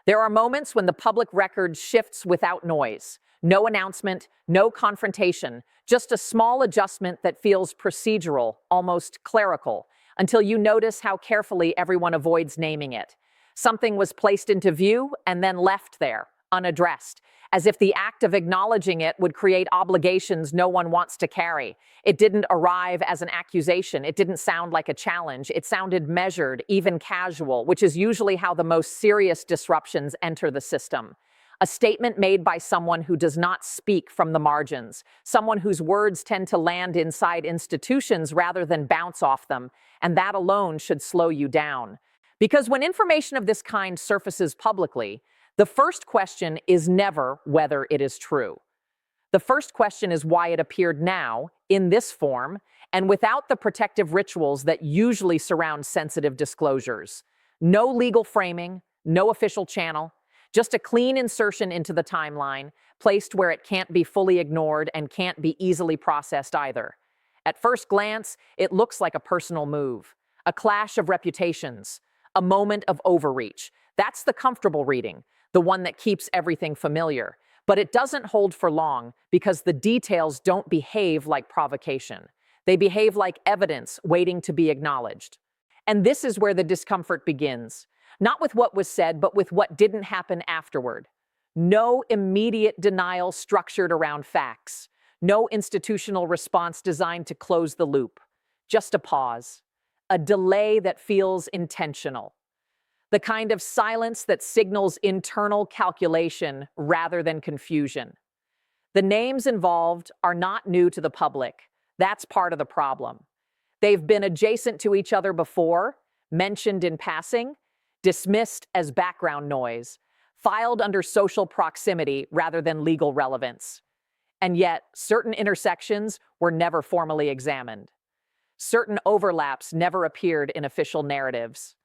There are moments when the public record shifts without noise. No announcement, no confrontation, just a small adjustment that feels procedural, almost clerical, until you notice how carefully everyone avoids naming it. Something was placed into view and then left there, unaddressed, as if the act of acknowledging it would create obligations no one wants to carry. It didn't arrive as an accusation. It didn't sound like a challenge. It sounded measured, even casual, which is usually how the most serious disruptions enter the system. A statement made by someone who does not speak from the margins, someone whose words tend to land inside institutions rather than bounce off them, and that alone should slow you down. Because when information of this kind surfaces publicly, the first question is never whether it is true. The first question is why it appeared now, in this form, and without the protective rituals that usually surround sensitive disclosures. No legal framing, no official channel, just a clean insertion into the timeline, placed where it can't be fully ignored and can't be easily processed either. At first glance, it looks like a personal move, a clash of reputations, a moment of overreach. That's the comfortable reading, the one that keeps everything familiar. But it doesn't hold for long because the details don't behave like provocation. They behave like evidence waiting to be acknowledged. And this is where the discomfort begins. Not with what was said, but with what didn't happen afterward. No immediate denial structured around facts. No institutional response designed to close the loop. Just a pause. A delay that feels intentional. The kind of silence that signals internal calculation rather than confusion. The names involved are not new to the public. That's part of the problem. They've been adjacent to each other before, mentioned in passing, dismissed as background noise, filed under social proximity rather than legal relevance. And yet, certain intersections were never formally examined. Certain overlaps never appeared in official narratives.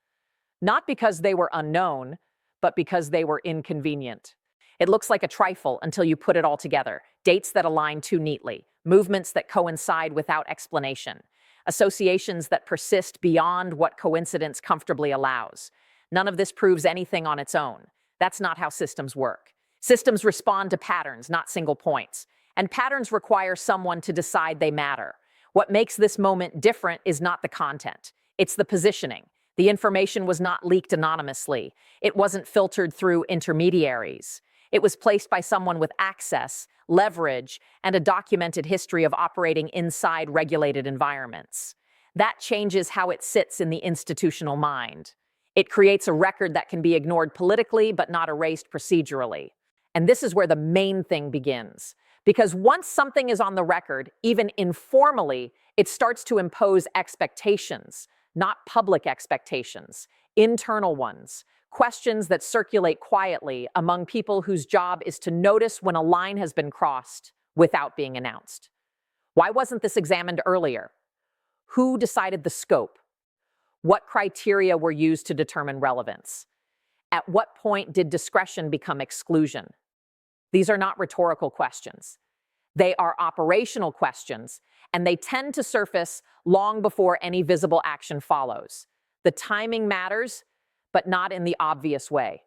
Not because they were unknown, but because they were inconvenient. It looks like a trifle until you put it all together. Dates that align too neatly, movements that coincide without explanation, associations that persist beyond what coincidence comfortably allows. None of this proves anything on its own. That's not how systems work. Systems respond to patterns, not single points. And patterns require someone to decide they matter. What makes this moment different is not the content. It's the positioning. The information was not leaked anonymously. It wasn't filtered through intermediaries. It was placed by someone with access, leverage, and a documented history of operating inside regulated environments. That changes how it sits in the institutional mind. It creates a record that can be ignored politically but not erased procedurally. And this is where the main thing begins. Because once something is on the record, even informally, it starts to impose expectations. Not public expectations, internal ones, questions that circulate quietly among people whose job is to notice when a line has been crossed without being announced. Why wasn't this examined earlier? Who decided the scope? What criteria were used to determine relevance? At what point did discretion become exclusion? These are not rhetorical questions. They are operational questions, and they tend to surface long before any visible action follows. The timing matters, but not in the obvious way.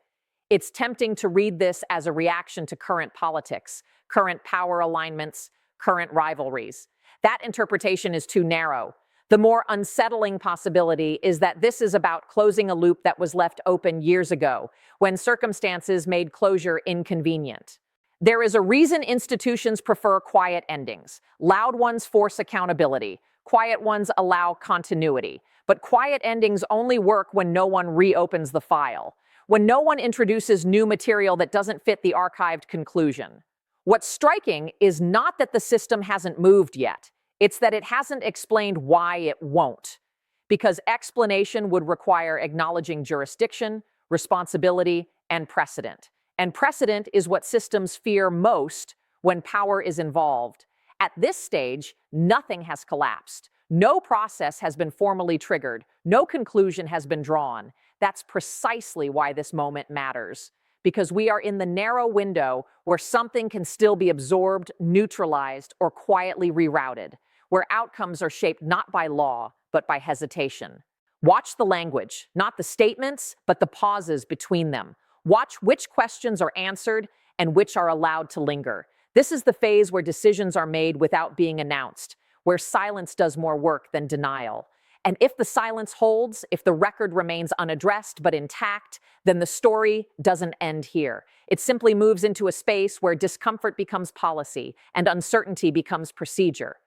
It's tempting to read this as a reaction to current politics, current power alignments, current rivalries. That interpretation is too narrow. The more unsettling possibility is that this is about closing a loop that was left open years ago, when circumstances made closure inconvenient. There is a reason institutions prefer quiet endings. Loud ones force accountability. Quiet ones allow continuity. But quiet endings only work when no one reopens the file, when no one introduces new material that doesn't fit the archived conclusion. What's striking is not that the system hasn't moved yet. It's that it hasn't explained why it won't. Because explanation would require acknowledging jurisdiction, responsibility, and precedent. And precedent is what systems fear most when power is involved. At this stage, nothing has collapsed. No process has been formally triggered. No conclusion has been drawn. That's precisely why this moment matters. Because we are in the narrow window where something can still be absorbed, neutralized, or quietly rerouted, where outcomes are shaped not by law, but by hesitation. Watch the language, not the statements, but the pauses between them. Watch which questions are answered and which are allowed to linger. This is the phase where decisions are made without being announced, where silence does more work than denial. And if the silence holds, if the record remains unaddressed but intact, then the story doesn't end here. It simply moves into a space where discomfort becomes policy and uncertainty becomes procedure.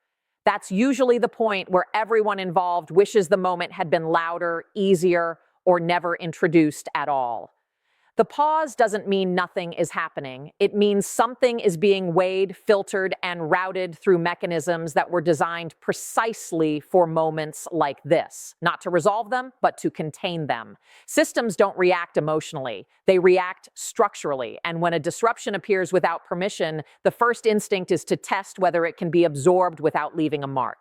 That's usually the point where everyone involved wishes the moment had been louder, easier, or never introduced at all. The pause doesn't mean nothing is happening. It means something is being weighed, filtered, and routed through mechanisms that were designed precisely for moments like this. Not to resolve them, but to contain them. Systems don't react emotionally. They react structurally. And when a disruption appears without permission, the first instinct is to test whether it can be absorbed without leaving a mark.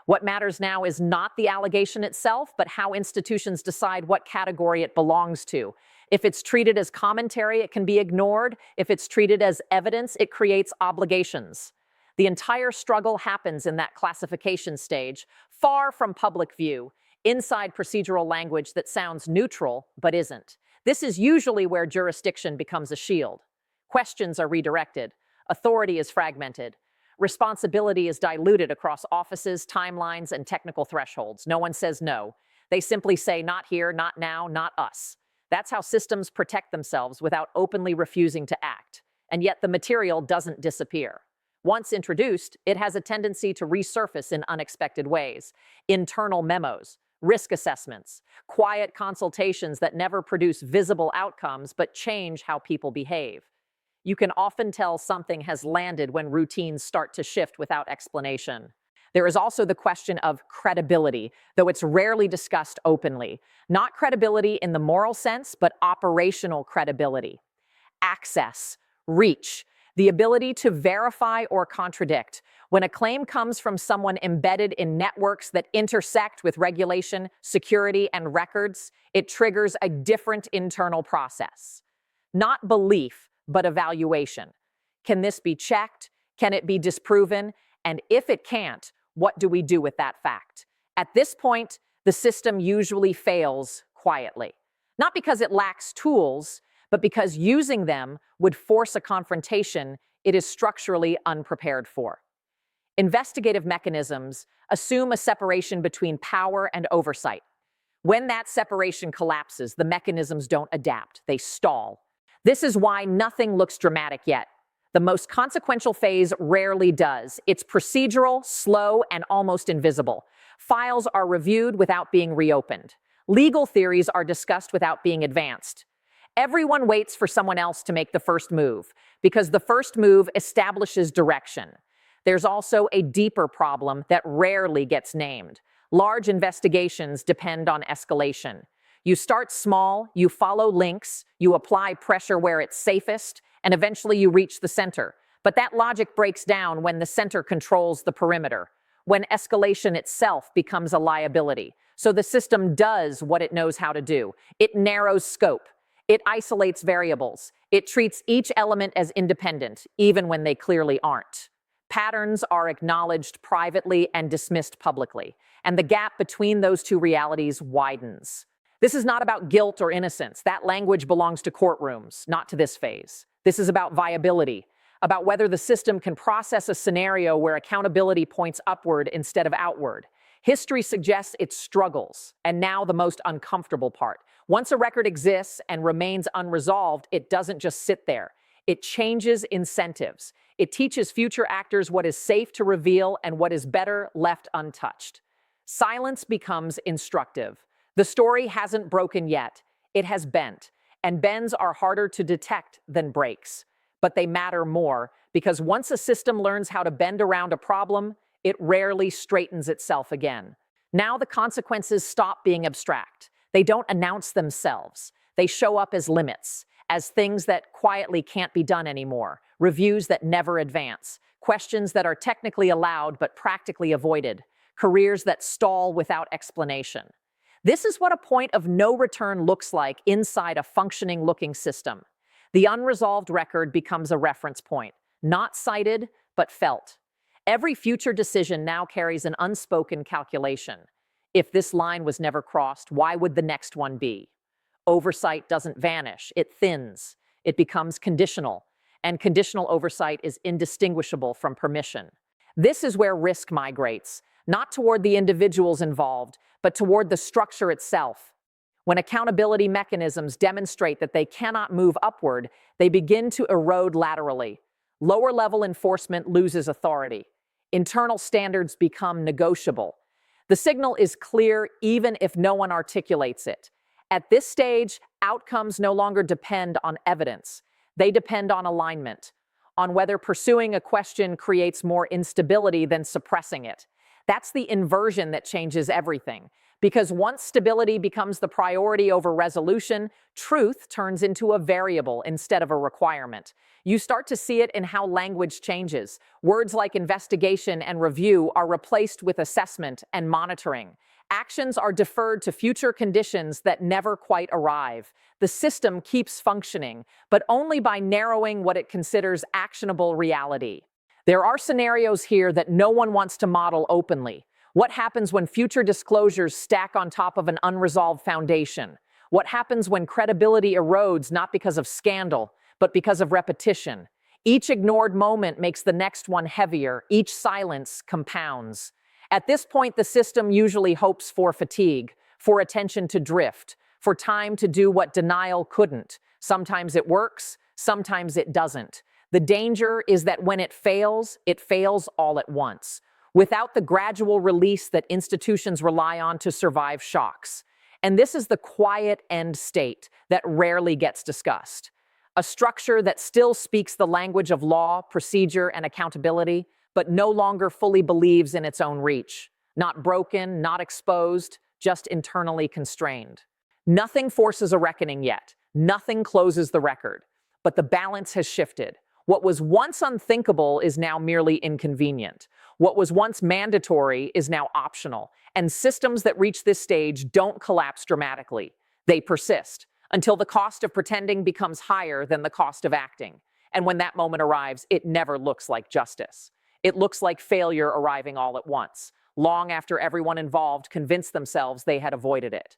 What matters now is not the allegation itself, but how institutions decide what category it belongs to. If it's treated as commentary, it can be ignored. If it's treated as evidence, it creates obligations. The entire struggle happens in that classification stage, far from public view, inside procedural language that sounds neutral but isn't. This is usually where jurisdiction becomes a shield. Questions are redirected. Authority is fragmented. Responsibility is diluted across offices, timelines, and technical thresholds. No one says no. They simply say, not here, not now, not us. That's how systems protect themselves without openly refusing to act. And yet the material doesn't disappear. Once introduced, it has a tendency to resurface in unexpected ways. Internal memos, risk assessments, quiet consultations that never produce visible outcomes but change how people behave. You can often tell something has landed when routines start to shift without explanation. There is also the question of credibility, though it's rarely discussed openly. Not credibility in the moral sense, but operational credibility. Access, reach, the ability to verify or contradict. When a claim comes from someone embedded in networks that intersect with regulation, security, and records, it triggers a different internal process. Not belief, but evaluation. Can this be checked? Can it be disproven? And if it can't, what do we do with that fact? At this point, the system usually fails quietly. Not because it lacks tools, but because using them would force a confrontation it is structurally unprepared for. Investigative mechanisms assume a separation between power and oversight. When that separation collapses, the mechanisms don't adapt, they stall. This is why nothing looks dramatic yet. The most consequential phase rarely does. It's procedural, slow, and almost invisible. Files are reviewed without being reopened. Legal theories are discussed without being advanced. Everyone waits for someone else to make the first move, because the first move establishes direction. There's also a deeper problem that rarely gets named. Large investigations depend on escalation. You start small, you follow links, you apply pressure where it's safest, and eventually you reach the center. But that logic breaks down when the center controls the perimeter, when escalation itself becomes a liability. So the system does what it knows how to do. It narrows scope. It isolates variables. It treats each element as independent, even when they clearly aren't. Patterns are acknowledged privately and dismissed publicly, and the gap between those two realities widens. This is not about guilt or innocence. That language belongs to courtrooms, not to this phase. This is about viability, about whether the system can process a scenario where accountability points upward instead of outward. History suggests it struggles, and now the most uncomfortable part. Once a record exists and remains unresolved, it doesn't just sit there. It changes incentives. It teaches future actors what is safe to reveal and what is better left untouched. Silence becomes instructive. The story hasn't broken yet. It has bent, and bends are harder to detect than breaks. But they matter more because once a system learns how to bend around a problem, it rarely straightens itself again. Now the consequences stop being abstract. They don't announce themselves. They show up as limits, as things that quietly can't be done anymore, reviews that never advance, questions that are technically allowed but practically avoided, careers that stall without explanation. This is what a point of no return looks like inside a functioning-looking system. The unresolved record becomes a reference point, not cited, but felt. Every future decision now carries an unspoken calculation. If this line was never crossed, why would the next one be? Oversight doesn't vanish, it thins. It becomes conditional, and conditional oversight is indistinguishable from permission. This is where risk migrates, not toward the individuals involved, but toward the structure itself. When accountability mechanisms demonstrate that they cannot move upward, they begin to erode laterally. Lower-level enforcement loses authority. Internal standards become negotiable. The signal is clear even if no one articulates it. At this stage, outcomes no longer depend on evidence. They depend on alignment, on whether pursuing a question creates more instability than suppressing it. That's the inversion that changes everything. Because once stability becomes the priority over resolution, truth turns into a variable instead of a requirement. You start to see it in how language changes. Words like investigation and review are replaced with assessment and monitoring. Actions are deferred to future conditions that never quite arrive. The system keeps functioning, but only by narrowing what it considers actionable reality. There are scenarios here that no one wants to model openly. What happens when future disclosures stack on top of an unresolved foundation? What happens when credibility erodes not because of scandal, but because of repetition? Each ignored moment makes the next one heavier. Each silence compounds. At this point, the system usually hopes for fatigue, for attention to drift, for time to do what denial couldn't. Sometimes it works, sometimes it doesn't. The danger is that when it fails all at once, without the gradual release that institutions rely on to survive shocks. And this is the quiet end state that rarely gets discussed. A structure that still speaks the language of law, procedure, and accountability, but no longer fully believes in its own reach. Not broken, not exposed, just internally constrained. Nothing forces a reckoning yet. Nothing closes the record. But the balance has shifted. What was once unthinkable is now merely inconvenient. What was once mandatory is now optional. And systems that reach this stage don't collapse dramatically. They persist until the cost of pretending becomes higher than the cost of acting. And when that moment arrives, it never looks like justice. It looks like failure arriving all at once, long after everyone involved convinced themselves they had avoided it.